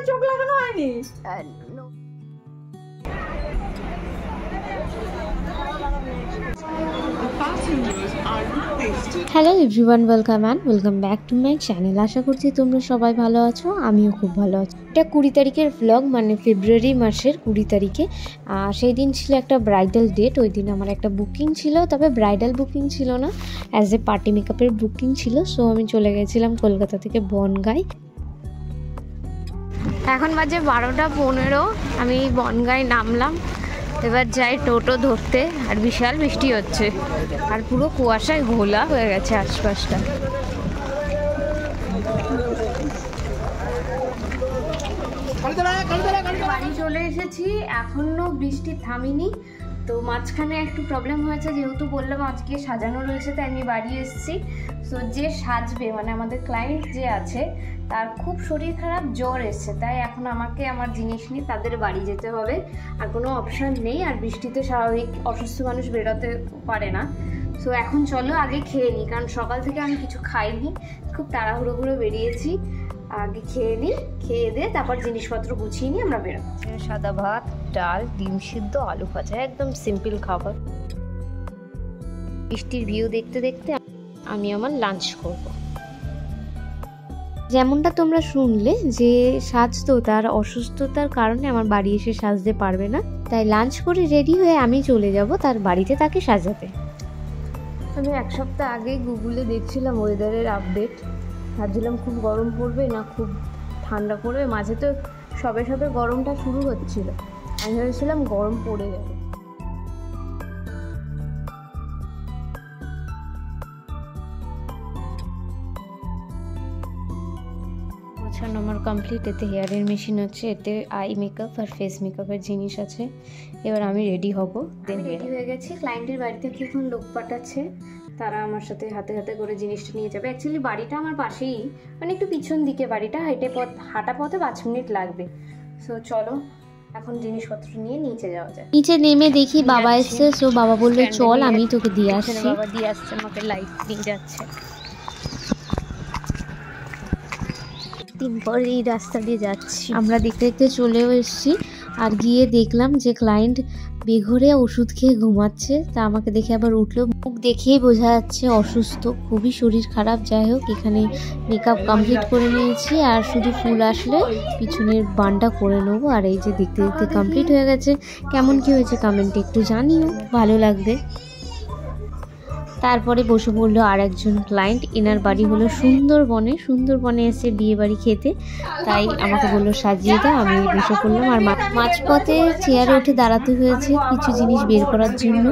চোখ লাগানো হয়নি। Hello everyone, welcome back to my channel. আশা করছি তোমরা সবাই ভালো আছো, আমিও খুব ভালো আছি। এটা 20 তারিখের ভ্লগ, মানে ফেব্রুয়ারি মাসের 20 তারিখে। সেই দিন ছিল একটা ব্রাইডাল ডেট। ওই দিন আমার একটা বুকিং ছিল, তবে ব্রাইডাল বুকিং ছিল না, অ্যাজ এ পার্টি মেকআপের বুকিং ছিল। সো আমি চলে গেছিলাম কলকাতা থেকে বনগাঁয়। এখন বাজে 12:15, আমি বনগাঁয় নামলাম। এবার যাই টোটো ধরতে, আর বিশাল বৃষ্টি হচ্ছে, আর পুরো কুয়াশায় ঘোলা হয়ে গেছে আশপাশটা। বাড়ি চলে এসেছি, এখনো বৃষ্টি থামিনি। তো মাঝখানে একটু প্রবলেম হয়েছে, যেহেতু বললাম আজকে সাজানো রয়েছে তাই আমি বাড়ি এসেছি। সো যে সাজবে, মানে আমাদের ক্লায়েন্ট যে আছে, তার খুব শরীর খারাপ, জ্বর এসছে, তাই এখন আমাকে আমার জিনিস নিয়ে তাদের বাড়ি যেতে হবে, আর কোনো অপশান নেই। আর বৃষ্টিতে স্বাভাবিক অসুস্থ মানুষ বেরোতে পারে না। সো এখন চলো আগে খেয়ে নিই, কারণ সকাল থেকে আমি কিছু খাইনি, খুব তাড়াহুড়ো করে বেরিয়েছি। আগে খেয়ে নিই, খেয়ে দিয়ে তারপর জিনিসপত্র গুছিয়ে নিই, আমরা বেরোবো। সাদা ভাত, ডাল, ডিম সিদ্ধ, আলু ভাজা, একদম সিম্পল খাবার। বৃষ্টির ভিউ দেখতে দেখতে আমি আমার লাঞ্চ করব। যেমনটা তোমরা শুনলে যে সাজতো, তার অসুস্থতার কারণে আমার বাড়ি এসে সাজতে পারবে না, তাই লাঞ্চ করে রেডি হয়ে আমি চলে যাব তার বাড়িতে তাকে সাজাতে। আমি এক সপ্তাহ আগেই গুগলে দেখছিলাম ওয়েদারের আপডেট, ভাবছিলাম খুব গরম পড়বে না খুব ঠান্ডা পড়বে। মাঝে তো সবে সবে গরমটা শুরু হচ্ছিল, আমি ভেবেছিলাম গরম পড়ে যাবে। গোছানো আমার কমপ্লিট। এতে হেয়ারের মেশিন আছে, এতে আই মেকআপ আর ফেস মেকআপের জিনিস আছে। এবার আমি রেডি হব। রেডি হয়ে গেছি, ক্লায়েন্টের বাড়ি থেকে এখন লোক পাঠাচ্ছে, তারা আমার সাথে হাতে হাতে করে জিনিসটা নিয়ে যাবে। অ্যাকচুয়ালি বাড়িটা আমার পাশেই, মানে একটু পিছন দিকে বাড়িটা, হাঁটা পথে 5 মিনিট লাগবে। সো চলো এখন জিনিসপত্র নিয়ে নিচে যাওয়া যায়। নিচে নেমে দেখি বাবা এসছে। সো বাবা বললো চল আমি তোকে দিয়ে আসছি। বাবা দিয়ে আসছে, আমাকে লাইট দিয়ে যাচ্ছে। দিন পর এই রাস্তা দিয়ে যাচ্ছি, আমরা দেখতে দেখতে চলেও এসেছি। আর গিয়ে দেখলাম যে ক্লায়েন্ট বেঘরে ওষুধ খেয়ে ঘুমাচ্ছে। তা আমাকে দেখে আবার উঠলো, মুখ দেখেই বোঝা যাচ্ছে অসুস্থ, খুবই শরীর খারাপ। যাই হোক, এখানে মেকআপ কমপ্লিট করে নিয়েছি, আর শুধু ফুল আসলে পিছনের বানটা করে নেবো। আর এই যে দেখতে দেখতে কমপ্লিট হয়ে গেছে। কেমন কি হয়েছে কমেন্টে একটু জানিও, ভালো লাগবে। তারপরে বসে পড়লো আর একজন ক্লায়েন্ট, এনার বাড়ি হলো সুন্দরবনে এসে বিয়ে বাড়ি খেতে, তাই আমাকে বললো সাজিয়ে দাও। আমি বসে পড়লাম, আর মাঝপথে চেয়ারে উঠে দাঁড়াতে হয়েছে কিছু জিনিস বের করার জন্য।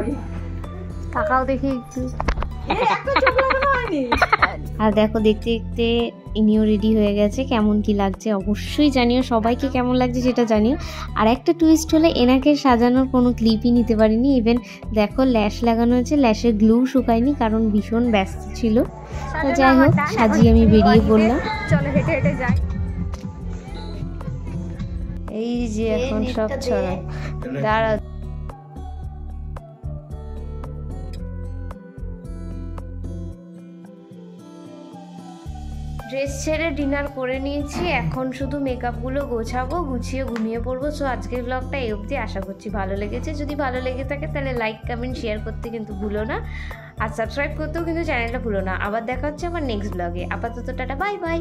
টাকাও দেখি একটু। আর দেখো দেখতে দেখতে ইনিও রেডি হয়ে গেছে। কেমন কি লাগছে অবশ্যই জানিও, সবাইকে কেমন লাগছে সেটা জানিও। আর একটা টুইস্ট হলে এনাকে সাজানোর কোনো ক্লিপই নিতে পারিনি। ইভেন দেখো ল্যাশ লাগানো হয়েছে, ল্যাশের গ্লু শুকায়নি কারণ ভীষণ ব্যস্ত ছিল। তো যাই হোক, সাজিয়ে আমি বেরিয়ে পড়লাম। চলো হেঁটে হেঁটে যাই। এই যে এখন সব ছড়া দাঁড়া। ড্রেস ছেড়ে ডিনার করে নিয়েছি, এখন শুধু মেকআপগুলো গোছাবো, গুছিয়ে ঘুমিয়ে পড়বো। সো আজকের ব্লগটা এই অবধি, আশা করছি ভালো লেগেছে। যদি ভালো লেগে থাকে তাহলে লাইক কমেন্ট শেয়ার করতে কিন্তু ভুলো না, আর সাবস্ক্রাইব করতেও কিন্তু চ্যানেলটা ভুলো না। আবার দেখা হচ্ছে আমার নেক্সট ব্লগে। আপাতত টাটা, বাই বাই।